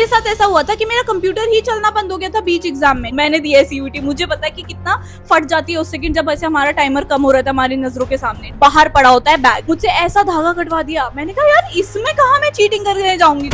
मेरे साथ ऐसा हुआ था कि मेरा कंप्यूटर ही चलना बंद हो गया था बीच एग्जाम में। मैंने दिया सीयूईटी, मुझे पता है कि कितना फट जाती है उस सेकंड जब ऐसे हमारा टाइमर कम हो रहा था हमारी नजरों के सामने। बाहर पड़ा होता है बैग, मुझसे ऐसा धागा कटवा दिया। मैंने कहा यार इसमें कहाँ मैं चीटिंग करके जाऊंगी।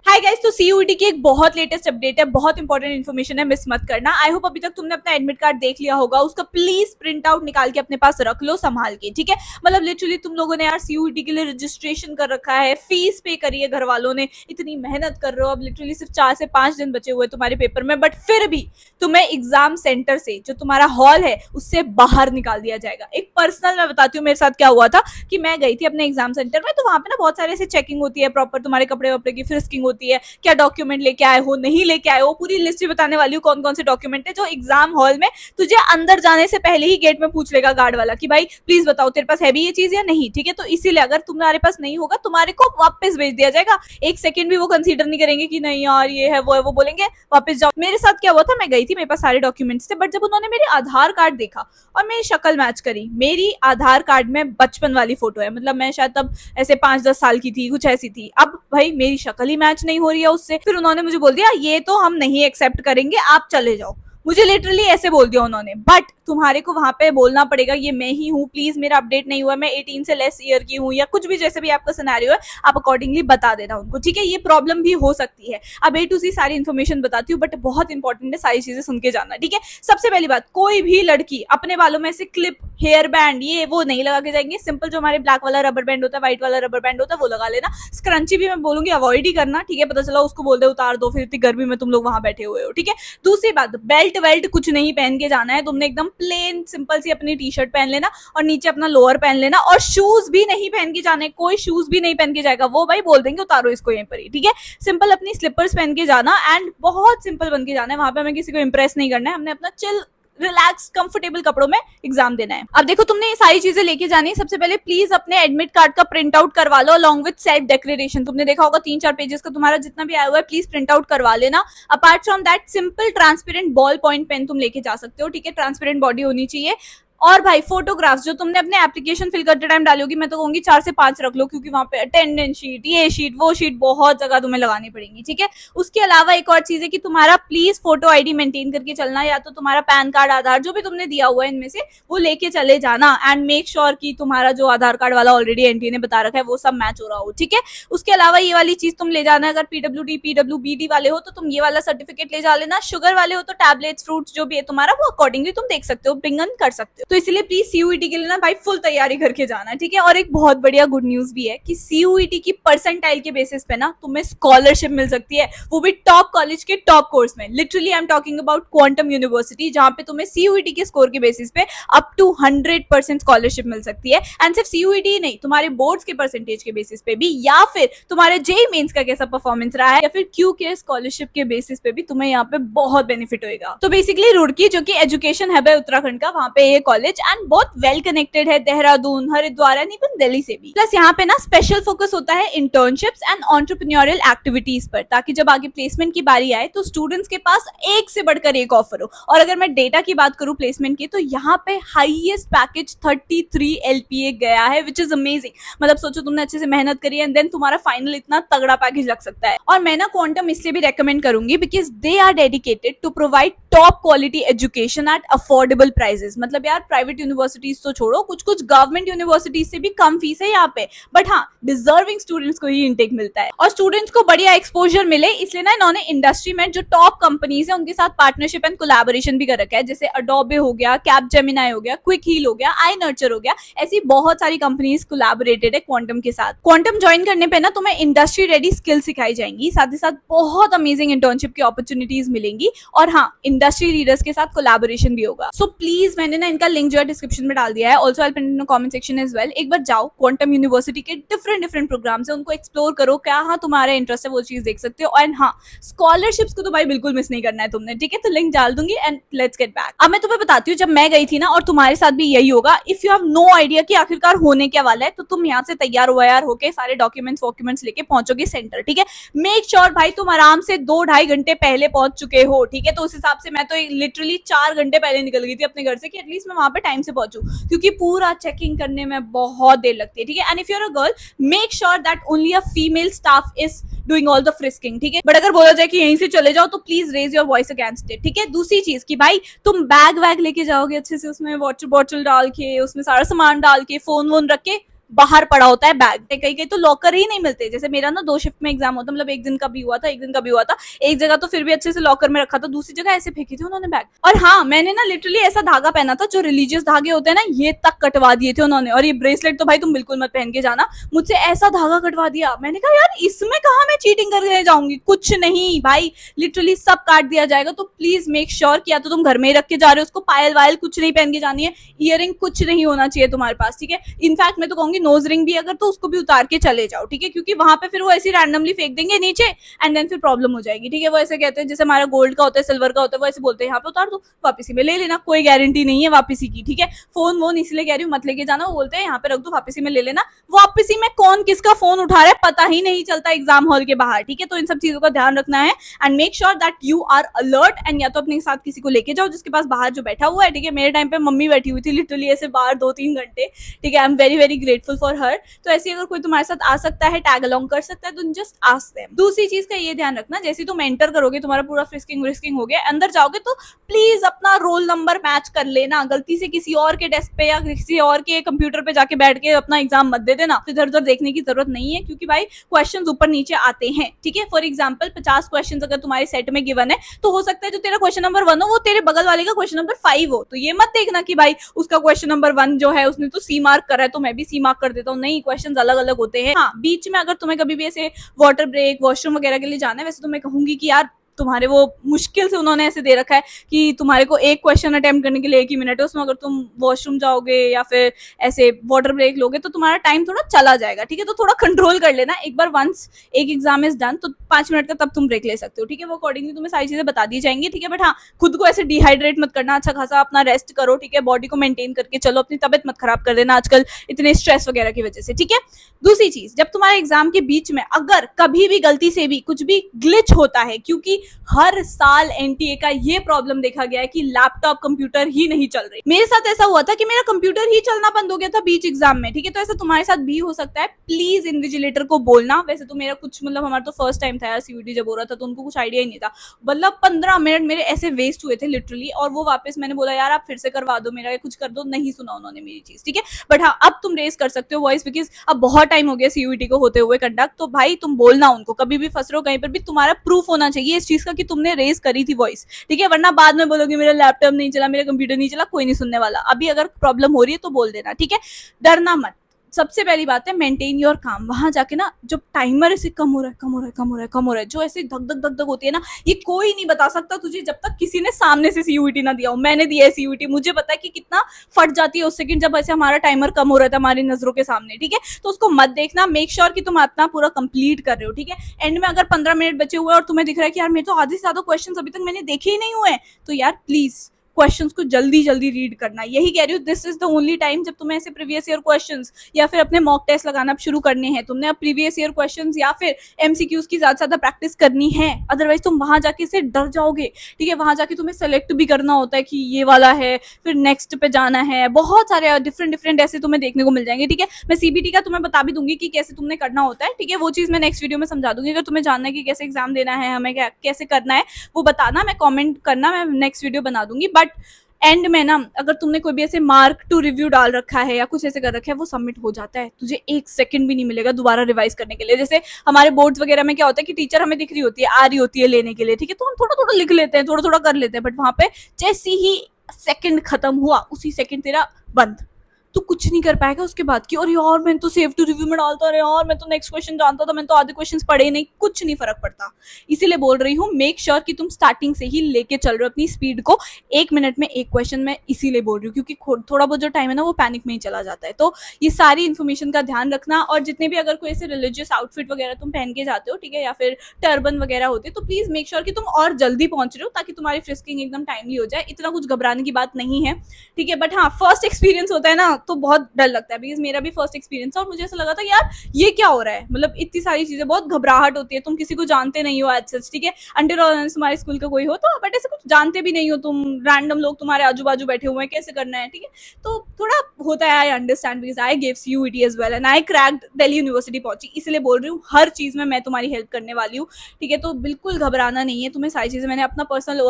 हाय गाइस, तो सीयूईटी की एक बहुत लेटेस्ट अपडेट है, बहुत इंपॉर्टेंट इन्फॉर्मेशन है, मिस मत करना। आई होप अभी तक तुमने अपना एडमिट कार्ड देख लिया होगा, उसका प्लीज प्रिंट आउट निकाल के अपने पास रख लो संभाल के, ठीक है। मतलब लिटरली तुम लोगों ने यार सीयूईटी के लिए रजिस्ट्रेशन कर रखा है, फीस पे करी है घर वालों ने, इतनी मेहनत कर रहे हो, अब लिटरली सिर्फ 4 से 5 दिन बचे हुए तुम्हारे पेपर में, बट फिर भी तुम्हें एग्जाम सेंटर से जो तुम्हारा हॉल है उससे बाहर निकाल दिया जाएगा। एक पर्सनल मैं बताती हूँ मेरे साथ क्या हुआ था कि मैं गई थी अपने एग्जाम सेंटर में, तो वहां पे ना बहुत सारे ऐसे चेकिंग होती है, प्रॉपर तुम्हारे कपड़े वपड़े की फ्रिस्किंग होती है, क्या डॉक्यूमेंट लेके आए हो नहीं लेके आए हो, पूरी लिस्ट भी बताने वाली हूँ कौन कौन से डॉक्यूमेंट है जो एग्जाम हॉल में तुझे अंदर जाने से पहले ही गेट में पूछ लेगा गार्ड वाला कि भाई प्लीज बताओ तेरे पास है भी ये चीज या नहीं, ठीक है। तो इसीलिए अगर तुम्हारे पास नहीं होगा तुम्हारे को वापस भेज दिया जाएगा, एक सेकंड भी वो कंसीडर नहीं करेंगे कि नहीं यार ये है वो बोलेंगे वापस जाओ। मेरे साथ क्या हुआ था, मैं गई थी, मेरे पास सारे डॉक्यूमेंट्स थे, बट जब उन्होंने मेरे आधार कार्ड देखा और मेरी शक्ल मैच करी, मेरी आधार कार्ड में बचपन वाली फोटो है, मतलब मैं शायद तब ऐसे 5-10 साल की थी, कुछ ऐसी थी। अब भाई मेरी शक्ल ही मैच नहीं हो रही है उससे, फिर उन्होंने मुझे बोल दिया ये तो हम नहीं एक्सेप्ट करेंगे, आप चले जाओ। मुझे लिटरली ऐसे बोल दिया उन्होंने, बट तुम्हारे को वहां पे बोलना पड़ेगा ये मैं ही हूँ, प्लीज मेरा अपडेट नहीं हुआ, मैं 18 से लेस ईयर की हूँ, या कुछ भी जैसे भी आपका सिनेरियो है आप अकॉर्डिंगली बता देना उनको, ठीक है। ये प्रॉब्लम भी हो सकती है, अब A to Z सारी इन्फॉर्मेशन बताती हूँ, बट बहुत इंपॉर्टेंट है, सारी चीजें सुन के जाना, ठीक है। सबसे पहली बात, कोई भी लड़की अपने बालों में से क्लिप, हेयर बैंड ये वो नहीं लगा के जाएंगे, सिंपल जो हमारे ब्लैक वाला रबर बैंड होता है, व्हाइट वाला रबर बैंड होता है वो लगा लेना। स्क्रंची भी मैं बोलूंगी अवॉइड ही करना, ठीक है, पता चला उसको बोल दे उतार दो, फिर इतनी गर्मी में तुम लोग वहां बैठे हुए हो, ठीक है। दूसरी बात, बेल्ट वेल्ट कुछ नहीं पहन के जाना है तुमने, एकदम प्लेन सिंपल सी अपनी टी शर्ट पहन लेना और नीचे अपना लोअर पहन लेना, और शूज भी नहीं पहन के जाने, कोई शूज भी नहीं पहन के जाएगा, वो भाई बोल देंगे उतारो इसको यहीं पर ही, ठीक है। सिंपल अपनी स्लीपर्स पहन के जाना एंड बहुत सिंपल बन के जाना है, वहां पे हमें किसी को इंप्रेस नहीं करना है, हमने अपना चिल रिलैक्स कंफर्टेबल कपड़ों में एग्जाम देना है। अब देखो तुमने ये सारी चीजें लेके जानी है, सबसे पहले प्लीज अपने एडमिट कार्ड का प्रिंट आउट करवा लो अलॉन्ग विद सेल्फ डिक्लेरेशन। तुमने देखा होगा 3-4 पेजेस का तुम्हारा जितना भी आया हुआ है, प्लीज प्रिंट आउट करवा लेना। Apart from that simple transparent ball point pen तुम लेके जा सकते हो, ठीक है, ट्रांसपेरेंट बॉडी होनी चाहिए। और भाई फोटोग्राफ्स जो तुमने अपने एप्लीकेशन फिल करते टाइम डाली होगी, मैं तो कहूंगी 4 से 5 रख लो, क्योंकि वहां पे अटेंडेंस शीट, ये शीट वो शीट बहुत जगह तुम्हें लगानी पड़ेगी, ठीक है। उसके अलावा एक और चीज है कि तुम्हारा प्लीज फोटो आईडी मेंटेन करके चलना, या तो तुम्हारा पैन कार्ड, आधार जो भी तुमने दिया हुआ है इनमें से वो लेके चले जाना, एंड मेक श्योर कि तुम्हारा जो आधार कार्ड वाला ऑलरेडी एनटीए ने बता रखा है वो सब मैच हो रहा हो, ठीक है। उसके अलावा ये वाली चीज तुम ले जाना, अगर पीडब्ल्यूडी पीडब्ल्यूबीडी वाले हो तो तुम ये वाला सर्टिफिकेट ले जा लेना, शुगर वाले हो तो टैबलेट्स फ्रूट्स जो भी है तुम्हारा वो अकॉर्डिंगली तुम देख सकते हो, ब्रिंग इन कर सकते हो। तो इसलिए प्लीज सीयूईटी के लिए ना भाई फुल तैयारी करके जाना, ठीक है। और एक बहुत बढ़िया गुड न्यूज भी है कि सीयूईटी की परसेंटाइल के बेसिस पे ना तुम्हें स्कॉलरशिप मिल सकती है, वो भी टॉप कॉलेज के टॉप कोर्स में। Literally I am talking about quantum university, जहां पे तुम्हें सीयूईटी के स्कोर के बेसिस पे अप टू 100% स्कॉलरशिप मिल सकती है। एंड सिर्फ सीयूईटी ही नहीं, तुम्हारे बोर्ड्स के परसेंटेज के बेसिस पे भी, या फिर तुम्हारे जेईई मेंस का कैसा परफॉर्मेंस रहा है, या फिर क्यू के स्कॉलरशिप के बेसिस पे भी तुम्हें यहाँ पे बहुत बेनिफिट होगा। तो बेसिकली रुड़की जो कि एजुकेशन हब है उत्तराखंड का, वहां पे ये कॉलेज एंड बहुत वेल कनेक्टेड है देहरादून, हरिद्वार एंड इवन दिल्ली से भी। प्लस यहाँ पे ना स्पेशल फोकस होता है इंटर्नशिप्स एंड एंटरप्रेन्योरियल एक्टिविटीज पर, ताकि जब आगे प्लेसमेंट की बारी आए तो स्टूडेंट्स के पास एक से बढ़कर एक ऑफर हो। और अगर मैं डेटा की बात करूं प्लेसमेंट की, तो यहाँ पे हाईएस्ट पैकेज 33 LPA गया है, विच इज अमेजिंग। मतलब सोचो तुमने अच्छे से मेहनत करी एंड देन तुम्हारा फाइनल इतना तगड़ा पैकेज लग सकता है। और मैं ना क्वांटम इसलिए भी रेकमेंड करूंगी because they are dedicated to provide top quality education at affordable prices. मतलब यार प्राइवेट यूनिवर्सिटीज तो छोड़ो, कुछ गवर्नमेंट यूनिवर्सिटीज से भी कम फीस है यहाँ पे, बट हाँ डिजर्विंग स्टूडेंट्स को ही इनटेक मिलता है और स्टूडेंट्स को बढ़िया एक्सपोजर मिले, इसलिए ना इन्होंने इंडस्ट्री में जो टॉप कंपनीज है उनके साथ पार्टनरशिप एंड कोलैबोरेशन भी कर रखा है, जैसे अडोबे हो गया, कैपजेमिनी हो गया, क्विक हील हो गया, आई नर्चर हो गया, ऐसी बहुत सारी कंपनीज कोलैबोरेटेड है क्वांटम के साथ। क्वांटम ज्वाइन करने पे ना तुम्हें इंडस्ट्री रेडी स्किल सिखाई जाएंगी, साथ ही साथ बहुत अमेजिंग इंटर्नशिप की अपॉर्चुनिटीज मिलेंगी, और हाँ इंडस्ट्री लीडर्स के साथ कोलैबोरेशन भी होगा। सो प्लीज मैंने ना इनका लिंक जो है डिस्क्रिप्शन में डाल दिया है, also I pin in comment section as well. एक बार जाओ, क्वांटम यूनिवर्सिटी के डिफरेंट प्रोग्राम्स है उनको एक्सप्लोर करो, क्या हाँ तुम्हारा इंटरेस्ट है वो चीज देख सकते हो। एंड हाँ स्कॉलरशिप्स को तो भाई बिल्कुल मिस नहीं करना है तुमने, ठीक है। तो लिंक डाल दूंगी एंड लेट्स गेट बैक। अब मैं तुम्हें बताती हूँ जब मैं गई थी ना, और तुम्हारे साथ भी यही होगा, if you have no idea कि आखिरकार होने क्या वाला है, तो तुम यहाँ से तैयार व्यार होके सारे डॉक्यूमेंट्स लेके पहुंचोगे सेंटर, ठीक है। मेक श्योर भाई तुम आराम से 2-2.5 घंटे पहले पहुंच चुके हो, ठीक है। तो उस हिसाब से मैं तो लिटरली 4 घंटे पहले निकल गई थी अपने घर से कि एटलीस्ट मैं वहां वहां पे टाइम से पहुंचूं, क्योंकि पूरा चेकिंग करने में बहुत देर लगती है, ठीक है। And if you are a girl, make sure that only a female staff is doing all the frisking, ठीक है। बट अगर बोला जाए कि यहीं से चले जाओ तो please raise your voice against it, ठीक है। दूसरी चीज कि भाई तुम बैग वैग लेके जाओगे अच्छे से, उसमें वाटर बॉटल डाल के, उसमें सारा सामान डाल के, फोन वोन रख के, बाहर पड़ा होता है बैग। कहीं कहीं तो लॉकर ही नहीं मिलते। जैसे मेरा ना 2 शिफ्ट में एग्जाम होता, मतलब एक दिन का भी हुआ था, एक दिन का भी हुआ था। एक जगह तो फिर भी अच्छे से लॉकर में रखा था, दूसरी जगह ऐसे फेंके थे उन्होंने बैग। और हाँ, मैंने ना लिटरली ऐसा धागा पहना था जो रिलीजियस धागे होते हैं ना, ये तक कटवा दिए थे उन्होंने। और ये ब्रेसलेट तो भाई तुम बिल्कुल मत पहन के जाना, मुझसे ऐसा धागा कटवा दिया। मैंने कहा यार इसमें कहा मैं चीटिंग करके जाऊंगी, कुछ नहीं भाई, लिटरली सब काट दिया जाएगा। तो प्लीज मेक श्योर कि या तो तुम घर में ही रख के जा रहे हो उसको, पायल वायल कुछ नहीं पहन के जानी है, ईयरिंग कुछ नहीं होना चाहिए तुम्हारे पास, ठीक है। इनफैक्ट मैं तो कहूंगी नोज रिंग भी अगर, तो उसको भी उतार के चले जाओ, ठीक है, क्योंकि वहां पे फिर वो ऐसे रैंडमली फेंक देंगे नीचे एंड देन फिर प्रॉब्लम हो जाएगी, ठीक है। वो ऐसे कहते हैं जैसे हमारा गोल्ड का होता है, सिल्वर का होता है, वो ऐसे बोलते हैं यहाँ पे उतार दो, वापसी में ले लेना, कोई गारंटी नहीं है वापसी की, ठीक है। फोन वोन इसलिए कह रही हूँ मत लेके जाना, वो बोलते हैं यहाँ पे रख दो, वापसी में ले लेना। वापसी में कौन किसका फोन उठा रहा है पता ही नहीं चलता एग्जाम हॉल के बाहर, ठीक है। तो इन सब चीजों का ध्यान रखना है and make sure that you are alert. And या तो अपने साथ किसी को लेके जाओ जिसके पास बाहर जो बैठा हुआ है, ठीक है। मेरे टाइम पे मम्मी बैठी हुई थी लिटरली ऐसे बाहर 2-3 घंटे, ठीक है। I am very very grateful for her. तो ऐसी अगर कोई तुम्हारे साथ आ सकता है, टैग अलोंग कर सकता है, तो जस्ट आस्क देम। दूसरी चीज का ये ध्यान रखना, जैसे तुम एंटर करोगे, तुम्हारा पूरा फ्रिस्किंग व्रिस्किंग हो गया, अंदर जाओगे तो प्लीज अपना रोल नंबर मैच कर लेना। गलती से किसी और के डेस्क पे या किसी और के कंप्यूटर पे जाके बैठ के अपना एग्जाम मत दे देना। इधर उधर देखने की जरूरत नहीं है, क्योंकि भाई क्वेश्चन ऊपर नीचे आते हैं, ठीक है। फॉर एग्जाम्पल 50 क्वेश्चन अगर तुम्हारे सेट में गिवन है, तो हो सकता है जो तेरा क्वेश्चन नंबर 1 हो वो तेरे बगल वाले का क्वेश्चन नंबर 5 हो। तो ये मत देखना कि भाई उसका क्वेश्चन नंबर 1 जो है उसने तो सी मार्क करा है तो मैं भी सी मार्क कर देता हूँ। नहीं, क्वेश्चन अलग अलग होते हैं। हाँ, बीच में अगर तुम्हें कभी भी ऐसे वाटर ब्रेक, वॉशरूम वगैरह के लिए जाना है, वैसे तो मैं कहूंगी कि यार तुम्हारे वो मुश्किल से उन्होंने ऐसे दे रखा है कि तुम्हारे को एक क्वेश्चन अटेम्प्ट करने के लिए 1 ही मिनट है, उसमें अगर तुम वॉशरूम जाओगे या फिर ऐसे वाटर ब्रेक लोगे तो तुम्हारा टाइम थोड़ा चला जाएगा, ठीक है। तो थोड़ा कंट्रोल कर लेना। एक बार वंस एक एग्जाम इज डन तो 5 मिनट का तब तुम ब्रेक ले सकते हो, ठीक है। वो अकॉर्डिंगली तुम्हें सारी चीजें बता दी जाएंगी, ठीक है। बट हाँ, खुद को ऐसे डिहाइड्रेट मत करना, अच्छा खासा अपना रेस्ट करो, ठीक है। बॉडी को मेंटेन करके चलो, अपनी तबियत मत खराब कर देना आजकल इतने स्ट्रेस वगैरह की वजह से, ठीक है। दूसरी चीज, जब तुम्हारे एग्जाम के बीच में अगर कभी भी गलती से भी कुछ भी ग्लिच होता है, क्योंकि हर साल एनटीए का ये प्रॉब्लम देखा गया है कि लैपटॉप कंप्यूटर ही नहीं चल रही। मेरे साथ ऐसा हुआ था कि मेरा कंप्यूटर ही चलना बंद हो गया था बीच एग्जाम में, ठीक है। तो ऐसा तुम्हारे साथ भी हो सकता है, प्लीज इन्विजिलेटर को बोलना। वैसे तो मेरा कुछ मतलब हमारा तो फर्स्ट टाइम था यार सीयूटी जब हो रहा था, तो उनको कुछ आइडिया ही नहीं था। मतलब 15 मिनट मेरे ऐसे वेस्ट हुए थे लिटरली, और वो वापस मैंने बोला यार आप फिर से करवा दो मेरा, कुछ कर दो, नहीं सुना उन्होंने मेरी चीज, ठीक है। बट हाँ, अब तुम रेस कर सकते हो वॉइस, बिकॉज अब बहुत टाइम हो गया सीयूटी को होते हुए कंडक्ट। तो भाई तुम बोलना उनको, कभी भी फंस रहे हो कहीं पर भी, तुम्हारा प्रूफ होना चाहिए इस चीज का कि तुमने रेस करी थी वॉइस, ठीक है। वरना बाद में बोलोगे मेरा लैपटॉप नहीं चला, मेरा कंप्यूटर नहीं चला, कोई नहीं सुनने वाला। अभी अगर प्रॉब्लम हो रही है तो बोल देना, ठीक है। डरना मत। सबसे पहली बात है मेंटेन योर काम। वहां जाके ना जब टाइमर ऐसे कम हो रहा है, कम हो रहा है, कम हो रहा है, कम हो रहा है, जो ऐसे धक धक धक धक होती है ना, ये कोई नहीं बता सकता तुझे जब तक किसी ने सामने से सीयूटी ना दिया हो। मैंने दिया है सीयूटी, मुझे पता है कि कितना फट जाती है उस सेकंड जब ऐसे हमारा टाइमर कम हो रहा था हमारी नजरों के सामने, ठीक है। तो उसको मत देखना, मेक श्योर कि तुम अपना पूरा कंप्लीट कर रहे हो, ठीक है। एंड में अगर 15 मिनट बचे हुए और तुम्हें दिख रहा है कि यार मेरे तो आधे से ज्यादा क्वेश्चन अभी तक मैंने देखे ही नहीं हुए, तो यार प्लीज क्वेश्चंस को जल्दी जल्दी रीड करना। यही कह रही हूँ, this is the only time जब तुम्हें ऐसे प्रीवियस ईयर क्वेश्चंस या फिर अपने मॉक टेस्ट लगाना शुरू करने हैं। तुमने अब प्रीवियस ईयर क्वेश्चंस या फिर एमसीक्यूज की ज्यादा ज्यादा प्रैक्टिस करनी है, अदरवाइज तुम वहां जाके से डर जाओगे, ठीक है। वहां जाके तुम्हें सेलेक्ट भी करना होता है कि ये वाला है, फिर नेक्स्ट पे जाना है, बहुत सारे डिफरेंट डिफरेंट ऐसे तुम्हें देखने को मिल जाएंगे, ठीक है। मैं सीबीटी का तुम्हें बता भी दूंगी कि कैसे तुमने करना होता है, ठीक है। वो चीज मैं नेक्स्ट वीडियो में समझा दूंगी। अगर तुम्हें जानना है कि कैसे एग्जाम देना है, हमें कैसे करना है, वो बताना, मैं कॉमेंट करना, मैं नेक्स्ट वीडियो बना दूंगी। बट एंड में ना अगर तुमने कोई भी ऐसे मार्क टू रिव्यू डाल रखा है या कुछ ऐसे कर रखा है, वो सबमिट हो जाता है, तुझे 1 सेकंड भी नहीं मिलेगा दोबारा रिवाइज करने के लिए। जैसे हमारे बोर्ड्स वगैरह में क्या होता है कि टीचर हमें दिख रही होती है, आ रही होती है लेने के लिए, ठीक है, तो हम थोड़ा थोड़ा लिख लेते हैं, थोड़ा थोड़ा कर लेते हैं, बट वहां पे जैसे ही सेकंड खत्म हुआ उसी सेकंड तेरा बंद, तो कुछ नहीं कर पाएगा उसके बाद की। और यार मैं तो सेव टू रिव्यू में डालता रहा, यार मैं तो नेक्स्ट क्वेश्चन जानता था, मैंने तो आधे क्वेश्चंस पढ़े ही नहीं, कुछ नहीं फर्क पड़ता। इसीलिए बोल रही हूँ, मेक श्योर कि तुम स्टार्टिंग से ही लेके चल रहे हो अपनी स्पीड को। 1 मिनट में एक क्वेश्चन मैं इसीलिए बोल रही हूँ क्योंकि थोड़ा बहुत जो टाइम है ना वो पैनिक में ही चला जाता है। तो ये सारी इन्फॉर्मेशन का ध्यान रखना। और जितने भी अगर कोई ऐसे रिलीजियस आउटफिट वगैरह तुम पहन के जाते हो, ठीक है, या फिर टर्बन वगैरह होते, तो प्लीज मेक श्योर कि तुम और जल्दी पहुंच रहे हो ताकि तुम्हारी फ्रिस्किंग एकदम टाइमली हो जाए। इतना कुछ घबराने की बात नहीं है, ठीक है। बट हाँ, फर्स्ट एक्सपीरियंस होता है ना, तो बहुत डर लगता है, बिकॉज मेरा भी फर्स्ट एक्सपीरियंस था और मुझे ऐसा लगा था यार ये क्या हो रहा है, मतलब इतनी सारी चीजें, बहुत घबराहट होती है, तुम किसी को जानते नहीं हो एज सच, ठीक है, अंडर तुम्हारे स्कूल का कोई हो तो, बट ऐसे कुछ जानते भी नहीं हो तुम, रैंडम लोग तुम्हारे आजू बाजू बैठे हुए हैं, कैसे करना है, ठीक है, तो थोड़ा होता है, I understand, because I give CUET as well and I cracked, Delhi university पहुंची, इसलिए बोल रही हूँ हर चीज में मैं तुम्हारी हेल्प करने वाली हूँ, ठीक है, तो बिल्कुल घबराना नहीं है तुम्हें, सारी चीजें मैंने अपना पर्सनल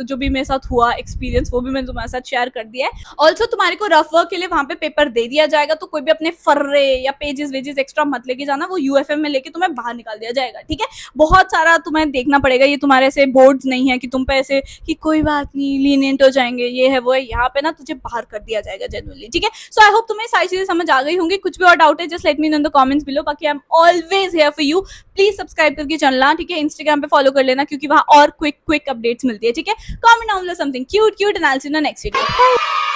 जो भी मेरे साथ हुआ एक्सपीरियंस वो भी मैंने तुम्हारे साथ शेयर कर दिया है। ऑल्सो तुम्हारे को रफ वर्क के लिए वहां पे पेपर दे दिया जाएगा, तो कोई भी अपने फर्रे या पेजेस वेजेस एक्स्ट्रा मत लेके जाना, वो UFM में लेके तुम्हें बाहर निकाल दिया जाएगा, ठीक है, बहुत सारा तुम्हें देखना पड़ेगा, ये तुम्हारे ऐसे बोर्ड्स नहीं है कि तुम पे ऐसे कि कोई बात नहीं लीनियंट हो जाएंगे, ये है वो है, यहाँ पे ना तुझे बाहर कर दिया जाएगा जेन्युइनली, ठीक है। सो आई होप तुम्हें सारी चीजें समझ आ गई होंगी, कुछ भी और डाउट है just let me know in the comments below, बाकी I am always here for you, please subscribe करके चलना, ठीक है, इंस्टाग्राम पे फॉलो कर लेना क्योंकि वहां और क्विक अपडेट्स मिलती है, ठीक है, comment down something cute and I will see you in the next video.